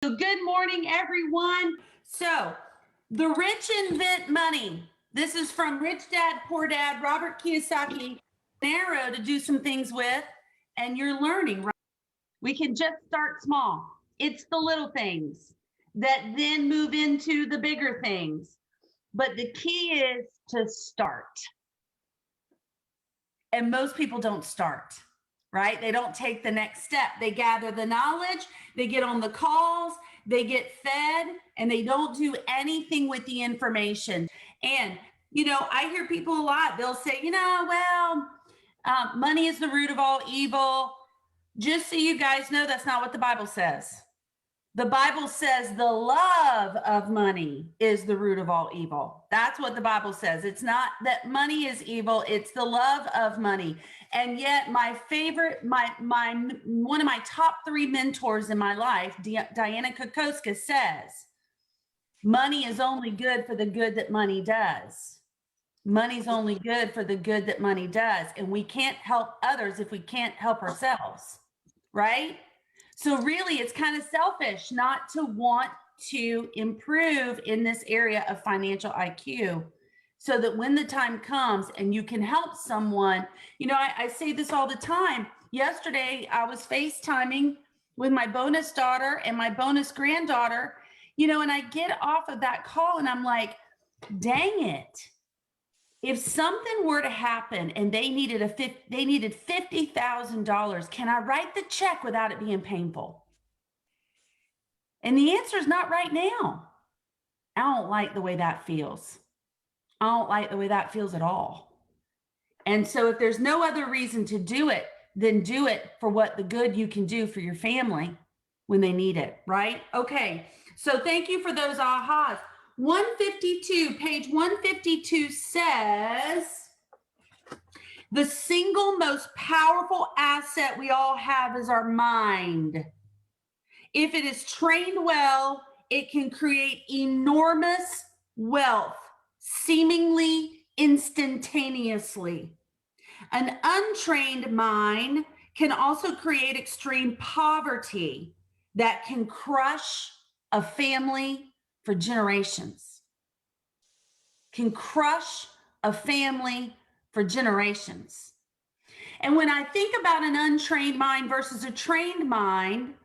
So good morning, everyone. So the rich invent money. This is from Rich Dad, Poor Dad, Robert Kiyosaki, Narrow to do some things with, and you're learning, right? We can just start small. It's the little things that then move into the bigger things. But the key is to start. And most people don't start, right? They don't take the next step. They gather the knowledge, they get on the calls, they get fed, and they don't do anything with the information. And, I hear people a lot, they'll say, money is the root of all evil. Just so you guys know, that's not what the Bible says. The Bible says the love of money is the root of all evil. That's what the Bible says. It's not that money is evil, it's the love of money. And yet my favorite, my one of my top 3 mentors in my life, Diana Kokoska, says, money is only good for the good that money does. Money's only good for the good that money does. And we can't help others if we can't help ourselves, right? So really, it's kind of selfish not to want to improve in this area of financial IQ so that when the time comes and you can help someone, I say this all the time. Yesterday, I was FaceTiming with my bonus daughter and my bonus granddaughter, and I get off of that call and I'm like, dang it. If something were to happen and they needed $50,000, can I write the check without it being painful? And the answer is not right now. I don't like the way that feels. I don't like the way that feels at all. And so if there's no other reason to do it, then do it for what the good you can do for your family when they need it, right? Okay, so thank you for those ahas. 152, page 152 says, the single most powerful asset we all have is our mind. If it is trained well, it can create enormous wealth, seemingly instantaneously. An untrained mind can also create extreme poverty that can crush a family for generations. Can crush a family for generations. And when I think about an untrained mind versus a trained mind,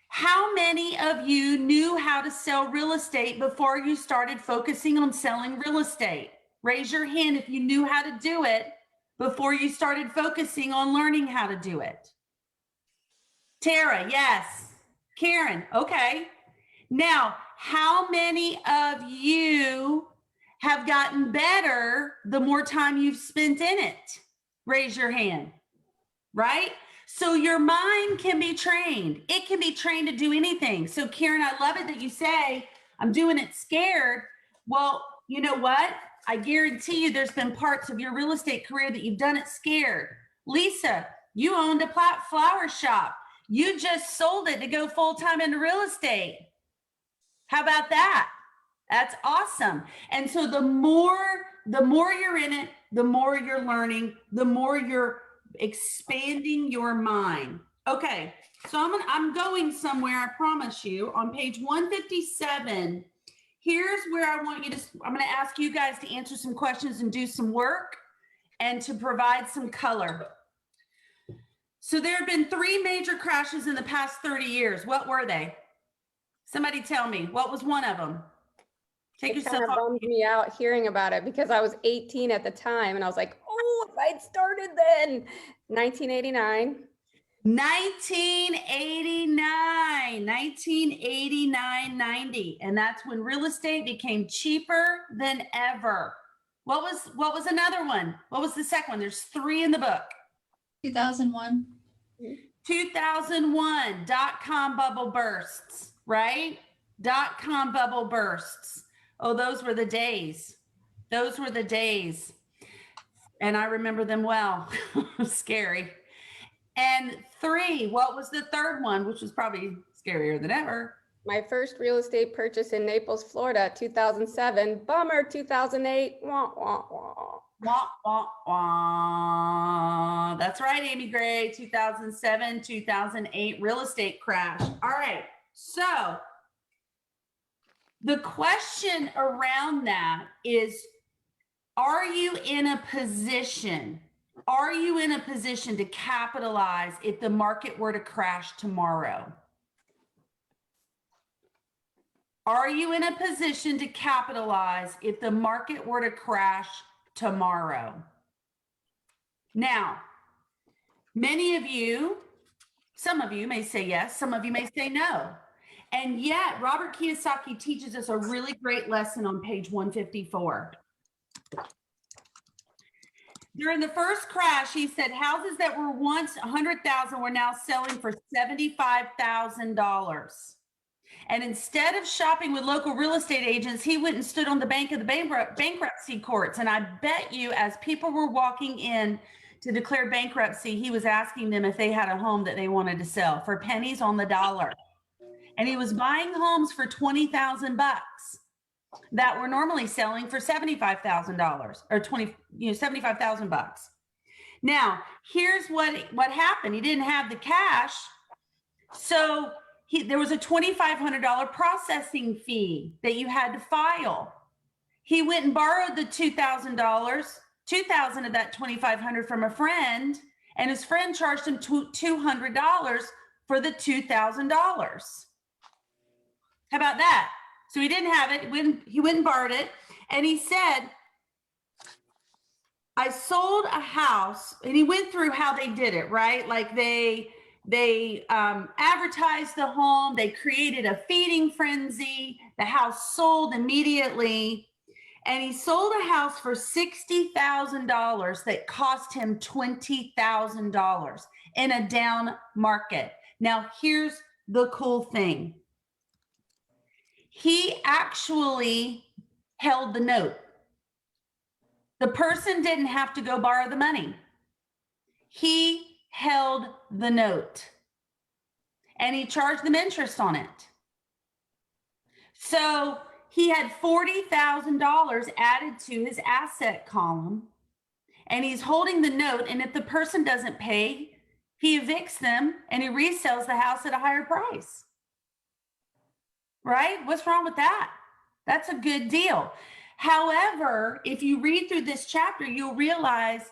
how many of you knew how to sell real estate before you started focusing on selling real estate? Raise your hand if you knew how to do it before you started focusing on learning how to do it. Tara, yes. Karen, okay. Now, how many of you have gotten better the more time you've spent in it? Raise your hand, right? So your mind can be trained. It can be trained to do anything. So Karen, I love it that you say, I'm doing it scared. Well, you know what? I guarantee you there's been parts of your real estate career that you've done it scared. Lisa, you owned a flower shop. You just sold it to go full-time into real estate. How about that? That's awesome. And so the more you're in it, the more you're learning, the more you're expanding your mind. Okay, so I'm going somewhere, I promise you. On page 157, here's where I'm going to ask you guys to answer some questions and do some work and to provide some color. So there have been 3 major crashes in the past 30 years. What were they? Somebody tell me, what was one of them? Take yourself off. It kind of bummed me out hearing about it because I was 18 at the time and I was like, oh, if I'd started then. 1989. 1989, 90. And that's when real estate became cheaper than ever. What was another one? What was the second one? There's 3 in the book. 2001. 2001, dot-com bubble bursts, right? Dot-com bubble bursts. Oh, those were the days. Those were the days. And I remember them well. Scary. And 3, what was the third one, which was probably scarier than ever? My first real estate purchase in Naples, Florida, 2007. Bummer, 2008. Wah, wah, wah. Wah, wah, wah. That's right, Amy Gray. 2007, 2008 real estate crash. All right. So the question around that is, are you in a position? Are you in a position to capitalize if the market were to crash tomorrow? Are you in a position to capitalize if the market were to crash tomorrow? Now, many of you, some of you may say yes, some of you may say no. And yet, Robert Kiyosaki teaches us a really great lesson on page 154. During the first crash, he said houses that were once 100,000 were now selling for $75,000. And instead of shopping with local real estate agents, he went and stood on the bank of the bankruptcy courts. And I bet you, as people were walking in to declare bankruptcy, he was asking them if they had a home that they wanted to sell for pennies on the dollar. And he was buying homes for $20,000 that were normally selling for $75,000 or $75,000. Now, here's what happened. He didn't have the cash, so there was a $2,500 processing fee that you had to file. He went and borrowed the $2,000 of that $2,500 from a friend, and his friend charged him $200 for the $2,000. How about that? So he didn't have it. He went and borrowed it, and he said, I sold a house, and he went through how they did it, right? Like they advertised the home, they created a feeding frenzy, the house sold immediately, and he sold a house for $60,000 that cost him $20,000 in a down market. Now, here's the cool thing. He actually held the note. The person didn't have to go borrow the money. He held the note, and he charged them interest on it. So he had $40,000 added to his asset column, and he's holding the note. And if the person doesn't pay, he evicts them and he resells the house at a higher price. Right? What's wrong with that? That's a good deal. However, if you read through this chapter, you'll realize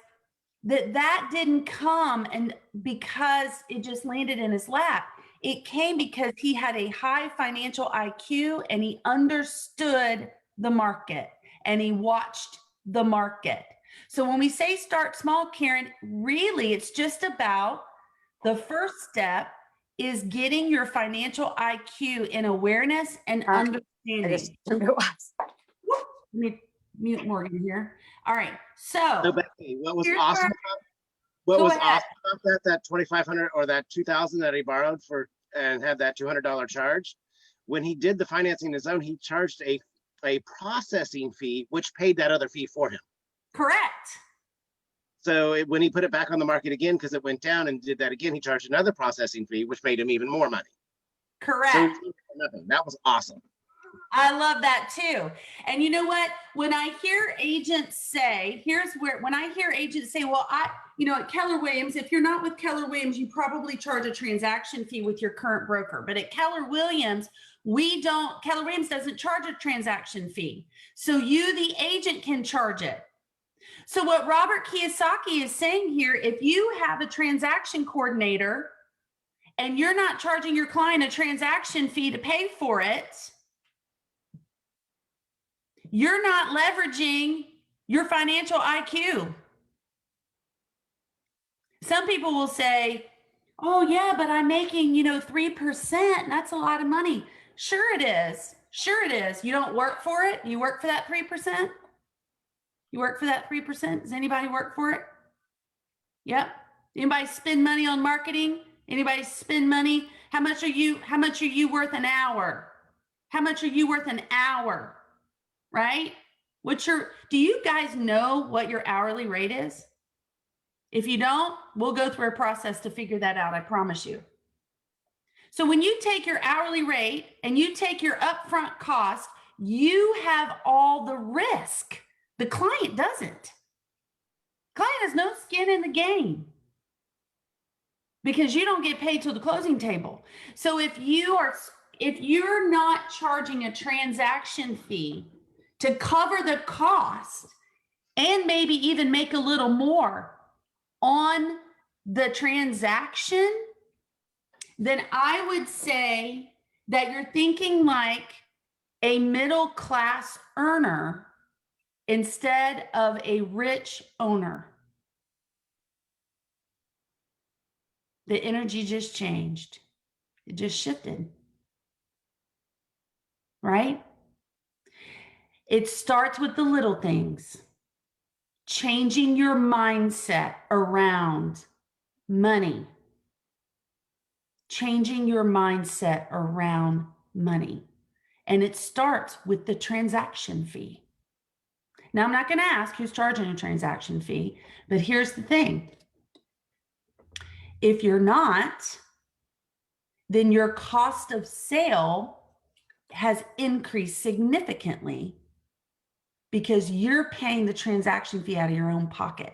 that didn't come and because it just landed in his lap. It came because he had a high financial IQ and he understood the market and he watched the market. So when we say start small, Karen, really it's just about the first step is getting your financial IQ in awareness and understanding. It was. Let me mute Morgan here. All right. So Becky, what was awesome about that $2,500 or that $2,000 that he borrowed for and had that $200 charge? When he did the financing on his own, he charged a processing fee, which paid that other fee for him. correct. So when he put it back on the market again, because it went down and did that again, he charged another processing fee, which made him even more money. Correct. So nothing. That was awesome. I love that too. And you know what? When I hear agents say, when I hear agents say, well, at Keller Williams, if you're not with Keller Williams, you probably charge a transaction fee with your current broker. But at Keller Williams, Keller Williams doesn't charge a transaction fee. So you, the agent, can charge it. So what Robert Kiyosaki is saying here, if you have a transaction coordinator and you're not charging your client a transaction fee to pay for it, you're not leveraging your financial IQ. Some people will say, oh yeah, but I'm making, 3%. That's a lot of money. Sure it is. Sure it is. You don't work for it. You work for that 3%. You work for that 3%. Does anybody work for it? Yep. Anybody spend money on marketing? Anybody spend money? How much are you worth an hour? How much are you worth an hour? Right? Do you guys know what your hourly rate is? If you don't, we'll go through a process to figure that out. I promise you. So when you take your hourly rate and you take your upfront cost, you have all the risk. The client doesn't. Client has no skin in the game because you don't get paid till the closing table. So if you if you're not charging a transaction fee to cover the cost and maybe even make a little more on the transaction, then I would say that you're thinking like a middle class earner instead of a rich owner. The energy just changed. It just shifted. Right? It starts with the little things. Changing your mindset around money. Changing your mindset around money. And it starts with the transaction fee. Now, I'm not going to ask who's charging a transaction fee, but here's the thing. If you're not, then your cost of sale has increased significantly because you're paying the transaction fee out of your own pocket.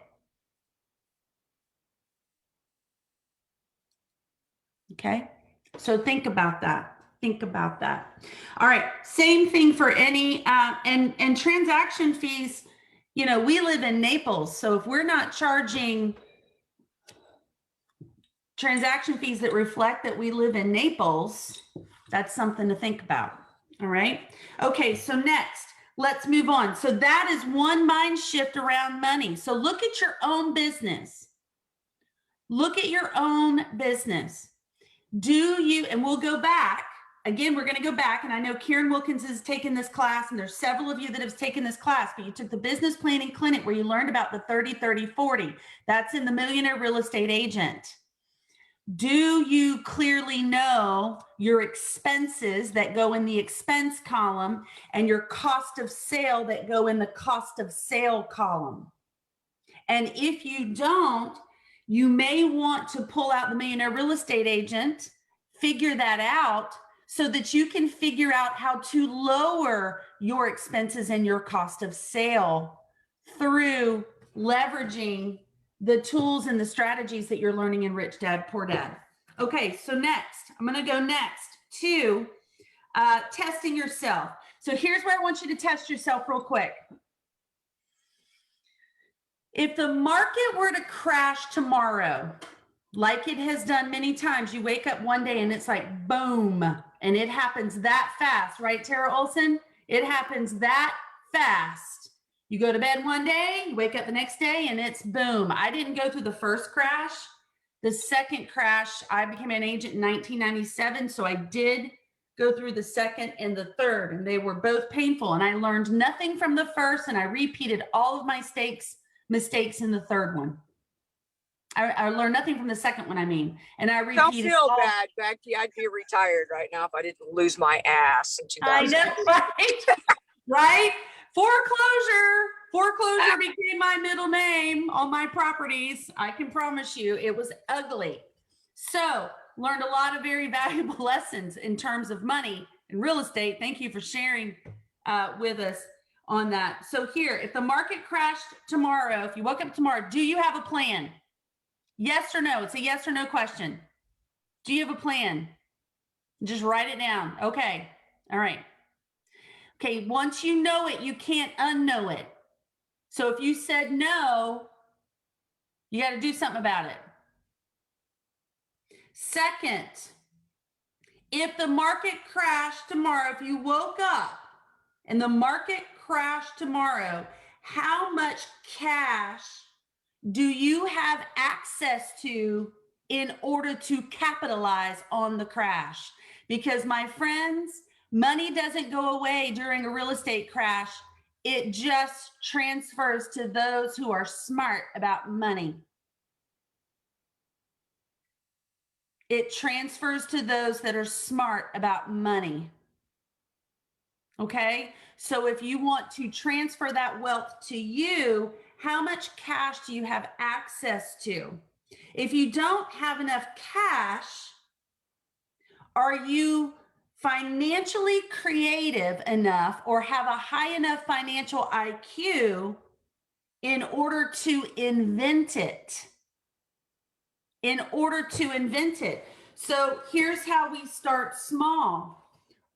Okay, so think about that. Think about that. All right, same thing for any and transaction fees. You know, we live in Naples, so if we're not charging transaction fees that reflect that we live in Naples, that's something to think about. All right. Okay, so next, let's move on. So that is one mind shift around money. So look at your own business. Look at your own business. Do you, and we'll go back. Again, we're going to go back, and I know Kieran Wilkins has taken this class, and there's several of you that have taken this class, but you took the business planning clinic where you learned about the 30-30-40. That's in the Millionaire Real Estate Agent. Do you clearly know your expenses that go in the expense column and your cost of sale that go in the cost of sale column? And if you don't, you may want to pull out the Millionaire Real Estate Agent, figure that out so that you can figure out how to lower your expenses and your cost of sale through leveraging the tools and the strategies that you're learning in Rich Dad, Poor Dad. Okay, so next, I'm going to go next to testing yourself. So here's where I want you to test yourself real quick. If the market were to crash tomorrow, like it has done many times, you wake up one day and it's like boom, and it happens that fast, right, Tara Olson? It happens that fast. You go to bed one day, you wake up the next day, and it's boom. I didn't go through the first crash. The second crash, I became an agent in 1997, so I did go through the second and the third, and they were both painful, and I learned nothing from the first, and I repeated all of my mistakes in the third one. I learned nothing from the second one, and I repeated. Don't feel bad, Becky. I'd be retired right now if I didn't lose my ass in 2000. I know, right? Right? Foreclosure became my middle name on my properties. I can promise you it was ugly. So learned a lot of very valuable lessons in terms of money and real estate. Thank you for sharing with us on that. So here, if the market crashed tomorrow, if you woke up tomorrow, do you have a plan? Yes or no? It's a yes or no question. Do you have a plan? Just write it down. Okay. All right. Okay. Once you know it, you can't unknow it. So if you said no, you got to do something about it. Second, if the market crashed tomorrow, if you woke up and the market crashed tomorrow, how much cash do you have access to in order to capitalize on the crash? Because my friends, money doesn't go away during a real estate crash. It just transfers to those who are smart about money. It transfers to those that are smart about money. Okay? So if you want to transfer that wealth to you, how much cash do you have access to? If you don't have enough cash, are you financially creative enough or have a high enough financial IQ in order to invent it? In order to invent it. So here's how we start small.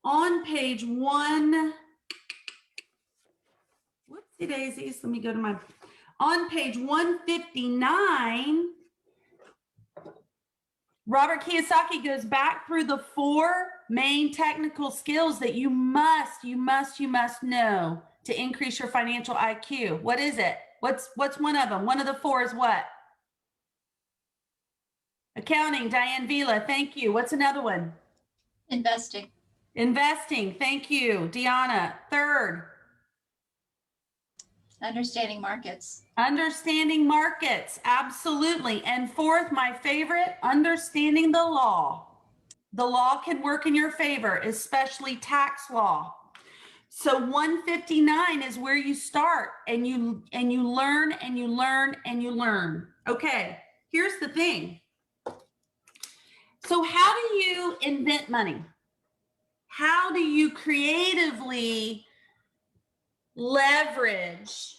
on page one, whoopsie daisies, let me go to my, on page 159, Robert Kiyosaki goes back through the 4 main technical skills that you must know to increase your financial IQ. What is it? What's one of them? One of the 4 is what? Accounting, Diane Vila, thank you. What's another one? Investing. Investing, thank you. Deanna, 3rd. Understanding markets. Understanding markets, absolutely. And 4th, my favorite, understanding the law. The law can work in your favor, especially tax law. So 159 is where you start, and you learn and you learn and you learn. Okay, here's the thing. So how do you invent money? How do you creatively leverage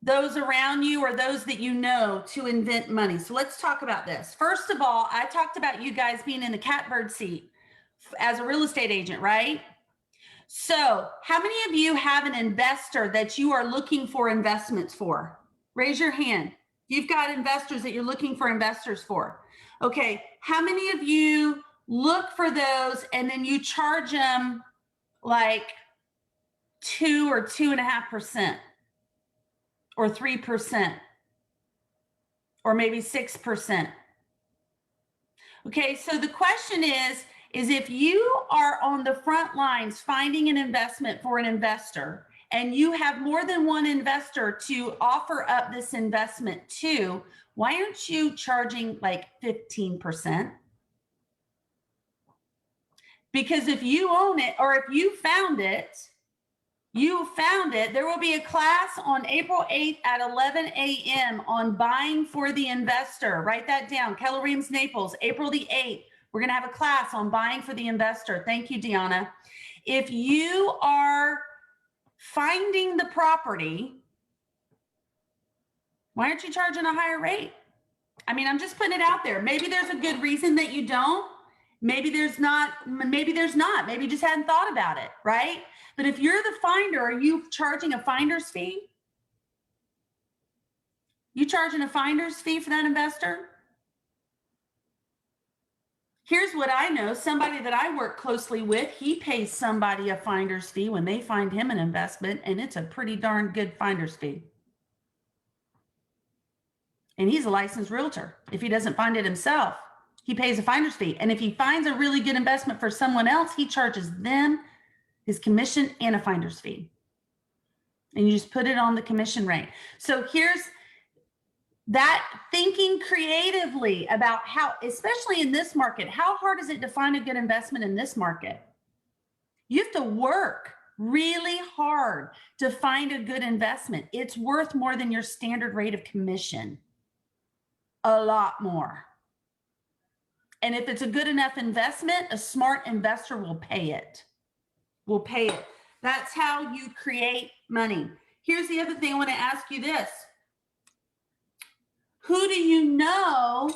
those around you or those that you know to invent money? So let's talk about this. First of all, I talked about you guys being in the catbird seat as a real estate agent, right? So how many of you have an investor that you are looking for investments for? Raise your hand. You've got investors that you're looking for investors for. Okay, how many of you look for those and then you charge them like 2 or 2.5%? Or 3%, or maybe 6%. Okay, so the question is if you are on the front lines finding an investment for an investor and you have more than one investor to offer up this investment to, why aren't you charging like 15%? Because if you own it or if you found it, there will be a class on April 8th at 11 a.m. on buying for the investor. Write that down. Keller Williams Naples, April the 8th. We're going to have a class on buying for the investor. Thank you, Deanna. If you are finding the property, why aren't you charging a higher rate? I mean, I'm just putting it out there. Maybe there's a good reason that you don't. Maybe there's not. Maybe you just hadn't thought about it, right? But if you're the finder, are you charging a finder's fee? You charging a finder's fee for that investor? Here's what I know. Somebody that I work closely with, he pays somebody a finder's fee when they find him an investment, and it's a pretty darn good finder's fee. And he's a licensed realtor. If he doesn't find it himself, he pays a finder's fee. And if he finds a really good investment for someone else, he charges them his commission and a finder's fee. And you just put it on the commission rate. So here's that, thinking creatively about how, especially in this market, how hard is it to find a good investment in this market? You have to work really hard to find a good investment. It's worth more than your standard rate of commission. A lot more. And if it's a good enough investment, a smart investor will pay it. That's how you create money. Here's the other thing. I want to ask you this. Who do you know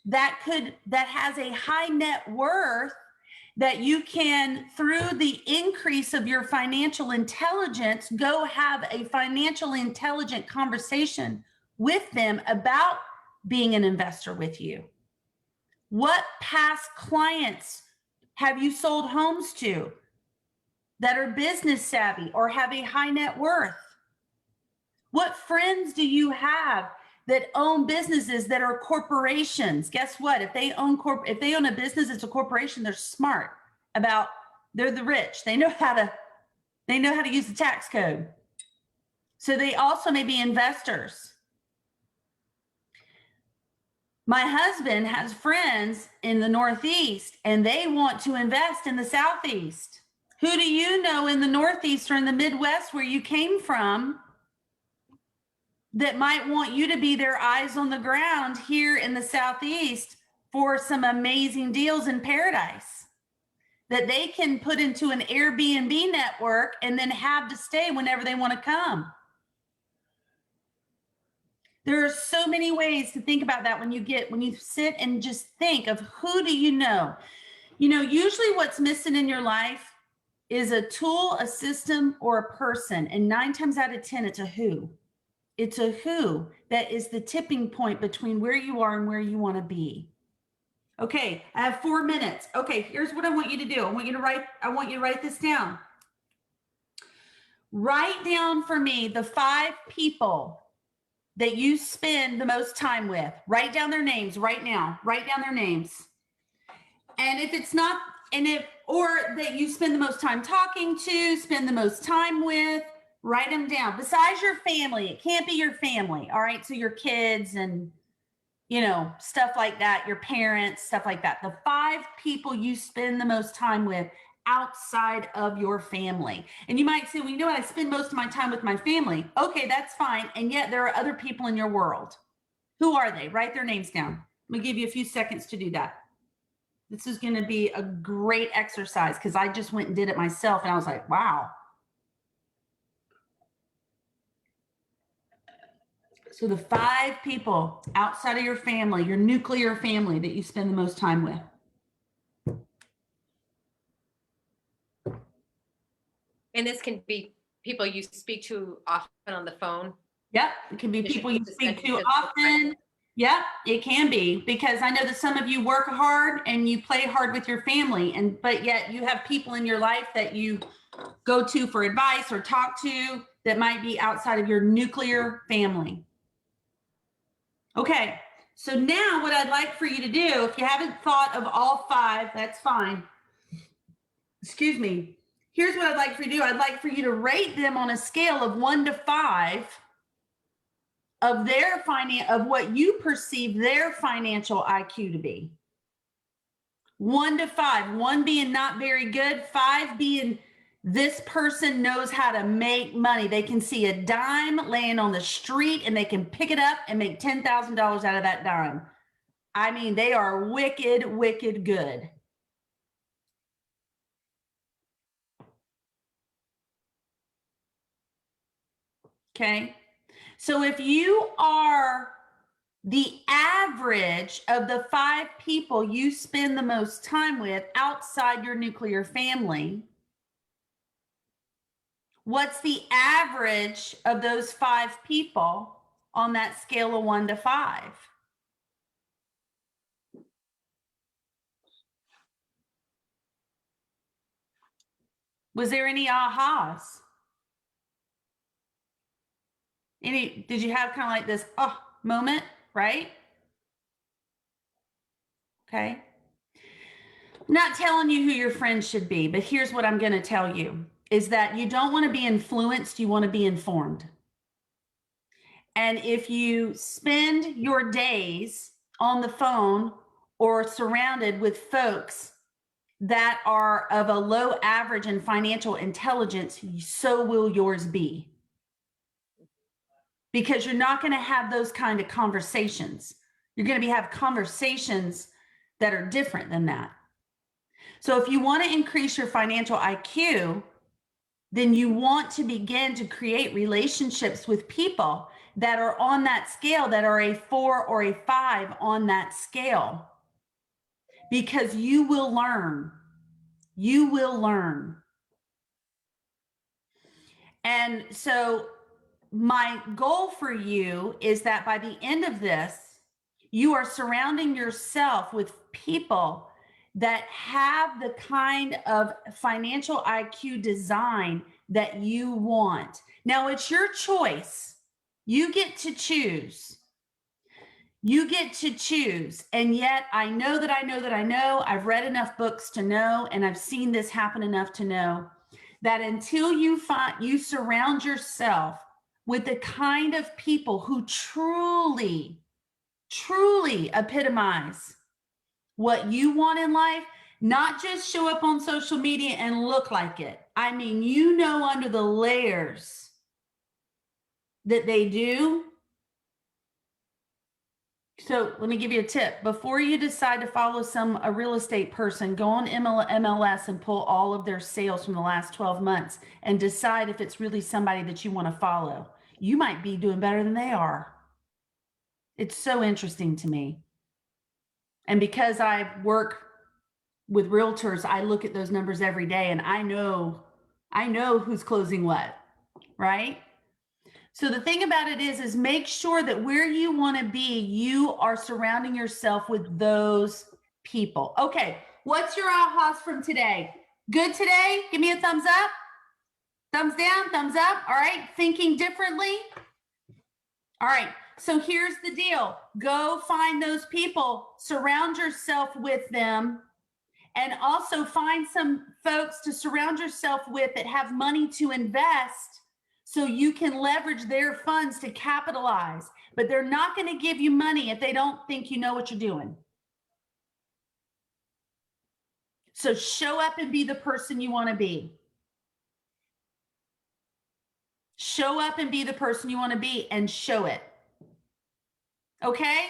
that has a high net worth that you can, through the increase of your financial intelligence, go have a financial intelligent conversation with them about being an investor with you? What past clients have you sold homes to that are business savvy or have a high net worth? What friends do you have that own businesses that are corporations? Guess what? If they own a business, it's a corporation. They're smart about, they're the rich. They know how to use the tax code. So they also may be investors. My husband has friends in the Northeast and they want to invest in the Southeast. Who do you know in the Northeast or in the Midwest where you came from that might want you to be their eyes on the ground here in the Southeast for some amazing deals in paradise that they can put into an Airbnb network and then have to stay whenever they want to come? There are so many ways to think about that when you sit and just think of who do you know. You know, usually what's missing in your life is a tool, a system, or a person. And 9 times out of 10, it's a who. It's a who that is the tipping point between where you are and where you want to be. Okay, I have 4 minutes. Okay, here's what I want you to do. I want you to write this down. Write down for me the 5 people that you spend the most time with. Write down their names right now. Write down their names. And if it's not, or that you spend the most time talking to, spend the most time with, write them down. Besides your family, it can't be your family. All right. So your kids and, you know, stuff like that, your parents, stuff like that. The 5 people you spend the most time with outside of your family. And you might say, well, you know what? I spend most of my time with my family. Okay, that's fine. And yet there are other people in your world. Who are they? Write their names down. I'm gonna give you a few seconds to do that. This is going to be a great exercise because I just went and did it myself and I was like, wow. So the 5 people outside of your family, your nuclear family that you spend the most time with. And this can be people you speak to often on the phone. Yep. It can be people you speak to often. Yep, it can be, because I know that some of you work hard and you play hard with your family, but yet you have people in your life that you go to for advice or talk to that might be outside of your nuclear family. Okay, so now what I'd like for you to do, if you haven't thought of all 5, that's fine. Excuse me. Here's what I'd like for you to do. I'd like for you to rate them on a scale of 1 to 5 of their of what you perceive their financial IQ to be. 1 to 5, 1 being not very good, 5 being this person knows how to make money. They can see a dime laying on the street and they can pick it up and make $10,000 out of that dime. I mean, they are wicked, wicked good. Okay. So if you are the average of the 5 people you spend the most time with outside your nuclear family, what's the average of those 5 people on that scale of 1 to 5? Was there any ahas? Did you have kind of like this moment, right? Okay. I'm not telling you who your friends should be, but here's what I'm going to tell you is that you don't want to be influenced, you want to be informed. And if you spend your days on the phone or surrounded with folks that are of a low average in financial intelligence, so will yours be. Because you're not going to have those kind of conversations. You're going to have conversations that are different than that. So if you want to increase your financial IQ, then you want to begin to create relationships with people that are on that scale, that are a 4 or a 5 on that scale. Because you will learn. You will learn. And so my goal for you is that by the end of this, you are surrounding yourself with people that have the kind of financial IQ design that you want. Now, it's your choice. You get to choose. You get to choose. And yet I know that I know that I know, I've read enough books to know, and I've seen this happen enough to know that until you surround yourself with the kind of people who truly, truly epitomize what you want in life, not just show up on social media and look like it. I mean, you know, under the layers that they do. So let me give you a tip. Before you decide to follow a real estate person, go on MLS and pull all of their sales from the last 12 months and decide if it's really somebody that you want to follow. You might be doing better than they are. It's so interesting to me. And because I work with realtors, I look at those numbers every day and I know who's closing what, right? So the thing about it is make sure that where you want to be, you are surrounding yourself with those people. Okay, what's your ahas from today? Good today? Give me a thumbs up. Thumbs down, thumbs up. All right, thinking differently. All right, so here's the deal. Go find those people, surround yourself with them, and also find some folks to surround yourself with that have money to invest so you can leverage their funds to capitalize. But they're not going to give you money if they don't think you know what you're doing. So show up and be the person you want to be. Show up and be the person you want to be and show it. Okay?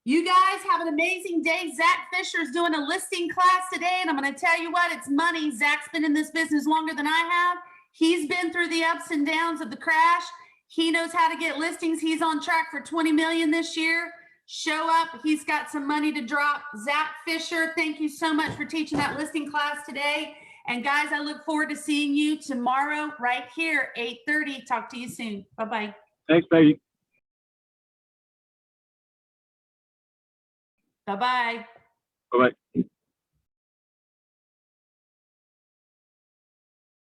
You guys have an amazing day. Zach Fisher is doing a listing class today, and I'm going to tell you what, it's money. Zach's been in this business longer than I have. He's been through the ups and downs of the crash. He knows how to get listings. He's on track for 20 million this year. Show up. He's got some money to drop. Zach Fisher, thank you so much for teaching that listing class today. And guys, I look forward to seeing you tomorrow right here, 8:30. Talk to you soon. Bye-bye. Thanks, Peggy. Bye-bye. Bye-bye.